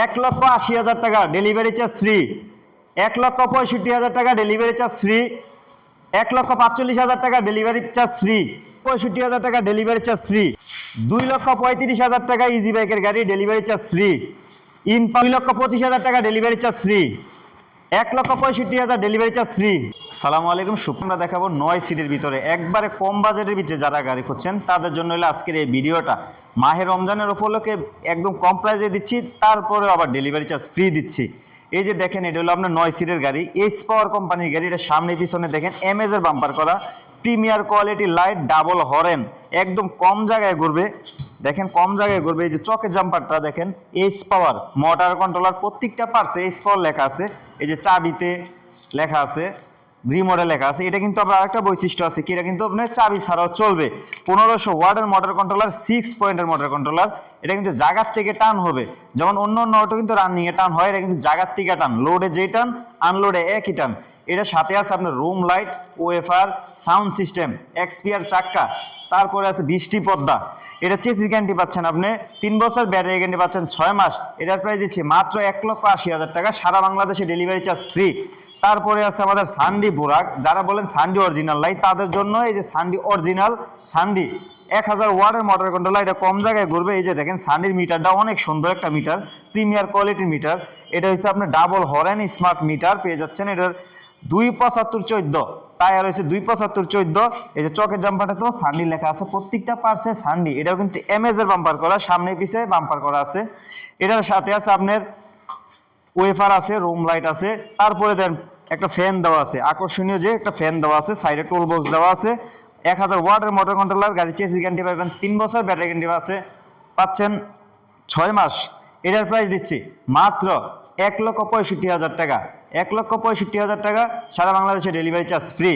1,80,000 টাকা delivery charge free, 1,65,000 টাকা delivery charge free, 1,45,000 টাকা ডেলিভারি চার্জ ফ্রি, 65,000 টাকা ডেলিভারি চার্জ ফ্রি, 2,35,000 টাকা ইজি বাইকের গাড়ি ডেলিভারি চার্জ ফ্রি, 2,25,000 টাকা delivery charge free, 1,65,000 delivery charge free. আসসালামু আলাইকুম, আমরা দেখাবো 9 সিটের ভিতরে একবারে কম বাজেটের ভিতরে যারা গাড়ি খুঁজছেন তাদের জন্য হলো আজকের এই ভিডিওটা। মাহে রমজানের উপলক্ষে একদম কম প্রাইসে দিচ্ছি, তারপরে আবার ডেলিভারি চার্জ ফ্রি দিচ্ছি। এই যে দেখেন, এটা হলো আপনার 9 সিটের গাড়ি, এইচ পাওয়ার কোম্পানির গাড়ি। এটা সামনে পিছনে দেখেন এমএজের বাম্পার করা, premier quality light, double horn, একদম কম জায়গায় ঘুরবে। দেখেন কম জায়গায় ঘুরবে। এই যে চকের জাম্পারটা দেখেন, এইচ পাওয়ার মোটর কন্ট্রোলার, প্রত্যেকটা পার্টসে এইচ পাওয়ার লেখা আছে। এই যে চাবিতে লেখা আছে, রিমোটে লেখা আছে। এটা কিন্তু আপনার আরেকটা বৈশিষ্ট্য আছে কি, এটা কিন্তু আপনার চাবি ছাড়াও চলবে। 1500 ওয়াটের মোটর কন্ট্রোলার, 6 পয়েন্টের মোটর কন্ট্রোলার। এটা কিন্তু জায়গার থেকে টান হবে, যেমন অন্য অন্য অটো কিন্তু রানিং এ টান হয়, এটা কিন্তু জায়গার থেকে টান, লোডে যেই টান আনলোডে একই টান। এটার সাথে আছে আপনার রুম লাইট, ওএফআর, সাউন্ড সিস্টেম, এক্সপিআর চাক্কা, তারপরে আছে বৃষ্টি পর্দা। এটা চেসিস গ্যারান্টি পাচ্ছেন আপনি 3 বছর, ব্যাটারি গ্যারান্টি পাচ্ছেন 6 মাস। এটার প্রাইস দিচ্ছি মাত্র 1,80,000 টাকা, সারা বাংলাদেশে ডেলিভারি চার্জ ফ্রি। তারপরে আছে আমাদের সান্ডি বোরাক। যারা বলেন সান্ডি অরিজিনাল লাই, তাদের জন্য এই যে সান্ডি অরিজিনাল সান্ডি 1000 ওয়াটের মোটর কন্ট্রোলার। এটা কম জায়গায় ঘুরবে। এই যে দেখেন সান্ডির মিটারটা অনেক সুন্দর একটা মিটার, প্রিমিয়ার কোয়ালিটির মিটার। এটা হচ্ছে আপনার ডাবল হরেন স্মার্ট মিটার পেয়ে যাচ্ছেন। এটার 275/14 টায়ার হয়েছে 275/14। এই যে চকের জাম্পারটা তো সান্ডি লেখা আছে, প্রত্যেকটা পার্টসে সান্ডি। এটাও কিন্তু এমএজের বাম্পার করা, সামনে পিছে বাম্পার করা আছে। এটার সাথে আছে আপনার ওয়েফার আছে, রুম লাইট আছে। তারপরে দেন একটা ফ্যান দেওয়া আছে, আকর্ষণীয় যে একটা ফ্যান দেওয়া আছে, সাইডে টোল বক্স দেওয়া আছে। 1000 ওয়াটের মোটর কন্ট্রোলার, গাড়ি চেসিস গ্যারান্টি পাবেন 3 বছর, ব্যাটারি গ্যারান্টি পাচ্ছেন 6 মাস। এটার প্রাইস দিচ্ছি মাত্র 1,65,000 টাকা, 1,65,000 টাকা, সারা বাংলাদেশে ডেলিভারি চার্জ ফ্রি।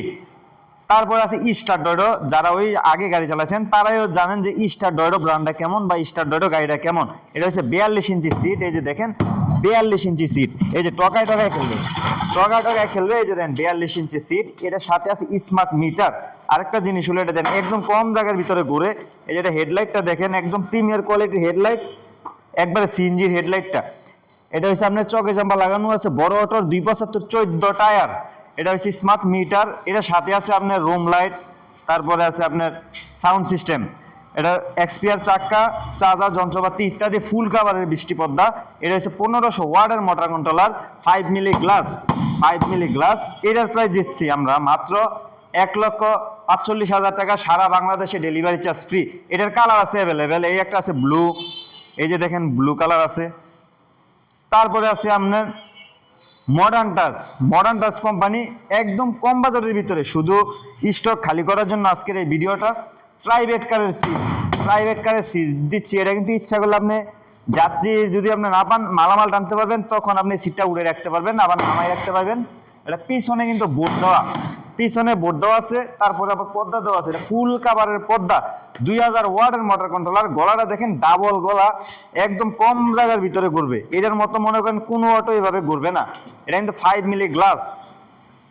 তারপর আছে স্টার ডয়ডো। যারা ওই আগে গাড়ি চালাচ্ছেন তারাও জানেন যে স্টার ডয়ডো ব্র্যান্ডটা কেমন বা স্টার ডয়ডো গাড়িটা কেমন। এটা হচ্ছে 42 ইঞ্চি সিট। এই যে দেখেন 42 ইঞ্চি সিট। এই যে টকায় খেলবে, এই যে দেন 42 ইঞ্চি সিট। এটার সাথে আছে স্মার্ট মিটার। আরেকটা জিনিস হলো, এটা দেন একদম কম জায়গার ভিতরে ঘুরে। এই যে হেডলাইটটা দেখেন, একদম প্রিমিয়ার কোয়ালিটির হেডলাইট, একবারে সিএনজির হেডলাইটটা। এটা হচ্ছে আপনার চকে জাম্পা লাগানো আছে, বড় অটোর 275/14 টায়ার। এটা হচ্ছে স্মার্ট মিটার। এটার সাথে আছে আপনার রুম লাইট, তারপরে আছে আপনার সাউন্ড সিস্টেম। এটা এক্সপিআর চাক্কা, চার্জার, যন্ত্রপাতি ইত্যাদি ফুল কাভারের বৃষ্টি পর্দা। এটা হচ্ছে 1500 ওয়াটের মোটর কন্ট্রোলার, 5 মিলি গ্লাস। এটার প্রাইস দিচ্ছি আমরা মাত্র 1,45,000 টাকা, সারা বাংলাদেশে ডেলিভারি চার্জ ফ্রি। এটার কালার আছে অ্যাভেলেবেল। এই একটা আছে ব্লু, এই যে দেখেন ব্লু কালার আছে। তারপরে আছে আপনার মডার্ন টাচ কোম্পানি, একদম কম বাজারের ভিতরে, শুধু স্টক খালি করার জন্য আজকের এই ভিডিওটা। প্রাইভেট কারের সিট দিচ্ছি। এটা কিন্তু ইচ্ছা করলে আপনি যাত্রী যদি আপনি না পান, মালামাল টানতে পারবেন, তখন আপনি সিটটা উড়ে রাখতে পারবেন, আবার নামাই রাখতে পারবেন। এটা পিছনে কিন্তু বোর্ড দেওয়া আছে, তারপরে আবার পর্দা দেওয়া আছে। এটা ফুল কাভারের পর্দা, 2000 ওয়াটের মোটর কন্ট্রোলার। গলাটা দেখেন ডাবল গলা, একদম কম জায়গার ভিতরে ঘুরবে। এটার মতো মনে করেন কোনো অটো এইভাবে ঘুরবে না। এটা কিন্তু 5 মিলি গ্লাস।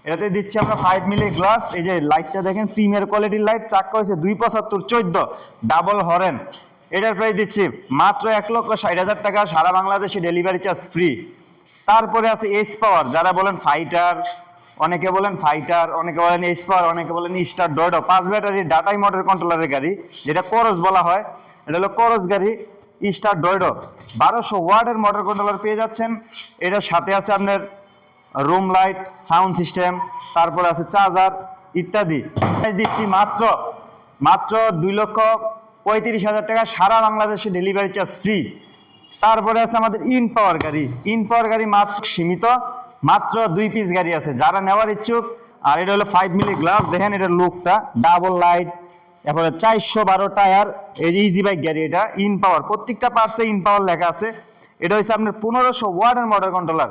এটাতে দিচ্ছি আমরা 5 মিলি গ্লাস। এই যে লাইটটা দেখেন, প্রিমিয়ার কোয়ালিটির লাইট। চাক্কা হয়েছে 275/14, ডাবল হরেন। এটার প্রাইস দিচ্ছি মাত্র 1,60,000 টাকা, সারা বাংলাদেশে ডেলিভারি চার্জ ফ্রি। তারপরে আছে এইচ পাওয়ার। যারা বলেন ফাইটার, অনেকে বলেন এইচ পাওয়ার, অনেকে বলেন স্টার ডয়ডো। 5 ব্যাটারি ডাটাই মোটর কন্ট্রোলারের গাড়ি, যেটা করস বলা হয়। এটা হলো করস গাড়ি, স্টার ডয়ডো। 1200 ওয়াটের মোটর কন্ট্রোলার পেয়ে যাচ্ছেন। এটার সাথে আছে আপনার রুম লাইট, সাউন্ড সিস্টেম, তারপরে আছে চার্জার ইত্যাদি। দিচ্ছি মাত্র 2,35,000 টাকা, সারা বাংলাদেশে ডেলিভারি চার্জ ফ্রি। তারপরে আছে আমাদের ইন পাওয়ার গাড়ি মাত্র সীমিত, মাত্র 2 পিস গাড়ি আছে, যারা নেওয়ার ইচ্ছুক। আর এটা হলো 5 মিলি গ্লাস। দেখেন এটার লুকটা, ডাবল লাইট, তারপরে 412 টায়ার। এই যে ইজি বাইক গাড়ি, এটা ইন পাওয়ার, প্রত্যেকটা পার্টসে ইন পাওয়ার লেখা আছে। এটা হচ্ছে আপনার 1500 ওয়াটের মোটর কন্ট্রোলার,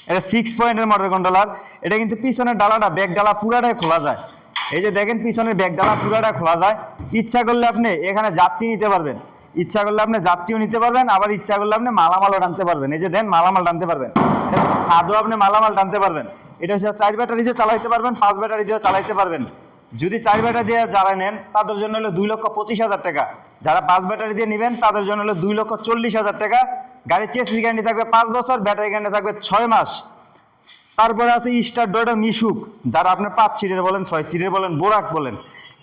এটা 6 পয়েন্টের মোটর কন্ট্রোলার। এটা কিন্তু পিছনের ডালাটা, ব্যাক ডালা পুরাটাই খোলা যায়। এই যে দেখেন পিছনের ব্যাক ডালা পুরাটা খোলা যায়। ইচ্ছা করলে আপনি এখানে যাত্রী নিতে পারবেন, যাত্রীও নিতে পারবেন, আবার ইচ্ছা করলে আপনি মালামালও টানতে পারবেন। এই যে দেন মালামাল টানতে পারবেন, সাদও আপনি মালামাল টানতে পারবেন। এটা হচ্ছে 4 ব্যাটারি দিয়ে চালাইতে পারবেন, 5 ব্যাটারি দিয়েও চালাইতে পারবেন। যদি 4 ব্যাটারি দিয়ে যারা নেন তাদের জন্য হলো 2,25,000 টাকা। যারা 5 ব্যাটারি দিয়ে নেবেন তাদের জন্য হলো 2,40,000 টাকা। গাড়ির চেসিস গ্যারান্টি থাকবে 5 বছর, ব্যাটারি গ্যারান্টি থাকবে 6 মাস। তারপরে আছে স্টার ডয়টা মিশুক, যারা আপনার 5 সিটের বলেন, 6 সিটের বলেন, বোরাক বলেন।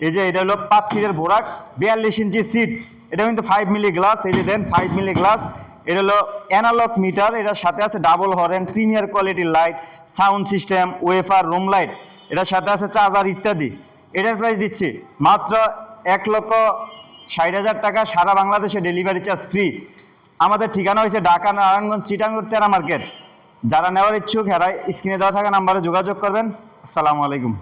এই যে এটা হলো 5 সিটের বোরাক, 42 ইঞ্চি সিট। এটা কিন্তু 5 মিলি গ্লাস, এই যে দেন 5 মিলি গ্লাস। এটা হলো অ্যানালগ মিটার, এটার সাথে আছে ডাবল হর্ন, প্রিমিয়ার কোয়ালিটির light, sound system, wafer, room light, এটার সাথে আছে চার্জার ইত্যাদি। এটার প্রাইস দিচ্ছি মাত্র 1,60,000 টাকা, সারা বাংলাদেশে ডেলিভারি চার্জ ফ্রি। আমাদের ঠিকানা হয়েছে ঢাকা নারায়ণগঞ্জ চিটাঙ্গুর তেরা মার্কেট। যারা নেওয়ার ইচ্ছুক এরা স্ক্রিনে দেওয়া থাকা নাম্বারে যোগাযোগ করবেন। আসসালামু আলাইকুম।